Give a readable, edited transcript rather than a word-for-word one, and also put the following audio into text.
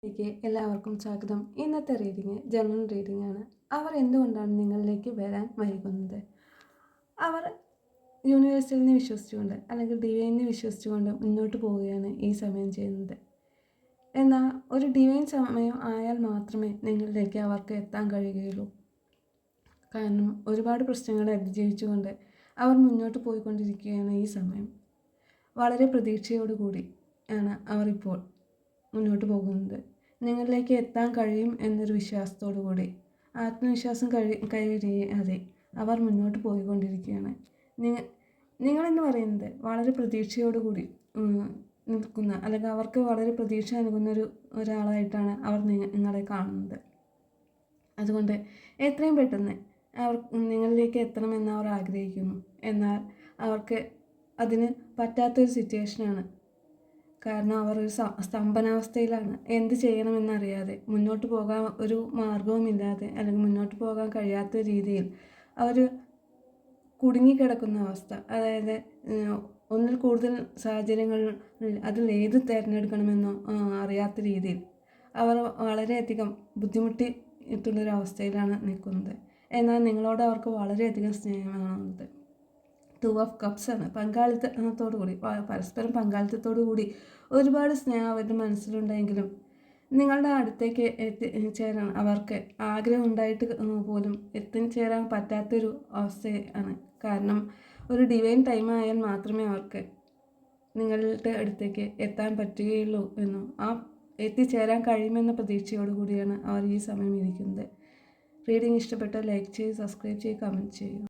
ലേക്ക് എല്ലാവർക്കും സ്വാഗതം. ഇന്നത്തെ റീഡിങ് ജനറൽ റീഡിംഗ് ആണ്. അവർ എന്തുകൊണ്ടാണ് നിങ്ങളിലേക്ക് വരാൻ വൈകുന്നത്? അവർ യൂണിവേഴ്സിനെ വിശ്വസിച്ചുകൊണ്ട് അല്ലെങ്കിൽ ഡിവൈനെ വിശ്വസിച്ചുകൊണ്ട് മുന്നോട്ട് പോവുകയാണ് ഈ സമയം ചെയ്യുന്നത്. എന്നാൽ ഒരു ഡിവൈൻ സമയം ആയാൽ മാത്രമേ നിങ്ങളിലേക്ക് അവർക്ക് എത്താൻ കഴിയുകയുള്ളൂ. കാരണം ഒരുപാട് പ്രശ്നങ്ങളെ അതിജീവിച്ചുകൊണ്ട് അവർ മുന്നോട്ട് പോയിക്കൊണ്ടിരിക്കുകയാണ് ഈ സമയം. വളരെ പ്രതീക്ഷയോടുകൂടി ആണ് അവർ ഇപ്പോൾ മുന്നോട്ട് പോകുന്നത്. നിങ്ങളിലേക്ക് എത്താൻ കഴിയും എന്നൊരു വിശ്വാസത്തോടു കൂടി ആത്മവിശ്വാസം കഴിയാതെ അവർ മുന്നോട്ട് പോയിക്കൊണ്ടിരിക്കുകയാണ്. നിങ്ങളെന്ന് പറയുന്നത് വളരെ പ്രതീക്ഷയോടുകൂടി നിൽക്കുന്ന അല്ലെങ്കിൽ അവർക്ക് വളരെ പ്രതീക്ഷ നൽകുന്ന ഒരാളായിട്ടാണ് അവർ നിങ്ങളെ കാണുന്നത്. അതുകൊണ്ട് എത്രയും പെട്ടെന്ന് അവർ നിങ്ങളിലേക്ക് എത്തണമെന്ന് അവർ ആഗ്രഹിക്കുന്നു. എന്നാൽ അവർക്ക് അതിന് പറ്റാത്തൊരു സിറ്റുവേഷനാണ്. കാരണം അവർ ഒരു സ്തംഭനാവസ്ഥയിലാണ്. എന്ത് ചെയ്യണമെന്നറിയാതെ മുന്നോട്ട് പോകാൻ ഒരു മാർഗവുമില്ലാതെ അല്ലെങ്കിൽ മുന്നോട്ട് പോകാൻ കഴിയാത്ത രീതിയിൽ അവർ കുടുങ്ങിക്കിടക്കുന്ന അവസ്ഥ. അതായത് ഒന്നിൽ കൂടുതൽ സാഹചര്യങ്ങളിൽ അതിൽ ഏത് തിരഞ്ഞെടുക്കണമെന്നോ അറിയാത്ത രീതിയിൽ അവർ വളരെയധികം ബുദ്ധിമുട്ടിയിട്ടുള്ളൊരവസ്ഥയിലാണ് നിൽക്കുന്നത്. എന്നാൽ നിങ്ങളോട് അവർക്ക് വളരെയധികം സ്നേഹമാണുള്ളത്. 2 ഓഫ് കപ്സ് ആണ്. പങ്കാളിത്തത്തോടു കൂടി പരസ്പരം പങ്കാളിത്തത്തോടു കൂടി ഒരുപാട് സ്നേഹം അവരുടെ മനസ്സിലുണ്ടെങ്കിലും നിങ്ങളുടെ അടുത്തേക്ക് എത്തിച്ചേരാൻ അവർക്ക് ആഗ്രഹം ഉണ്ടായിട്ട് പോലും എത്തിച്ചേരാൻ പറ്റാത്തൊരു അവസ്ഥയാണ്. കാരണം ഒരു ഡിവൈൻ ടൈം ആയാൽ മാത്രമേ അവർക്ക് നിങ്ങളുടെ അടുത്തേക്ക് എത്താൻ പറ്റുകയുള്ളൂ എന്നും ആ എത്തിച്ചേരാൻ കഴിയുമെന്ന പ്രതീക്ഷയോടുകൂടിയാണ് അവർ ഈ സമയം ഇരിക്കുന്നത്. റീഡിംഗ് ഇഷ്ടപ്പെട്ടാൽ ലൈക്ക് ചെയ്ത് സബ്സ്ക്രൈബ് ചെയ്ത് കമൻറ്റ് ചെയ്യുക.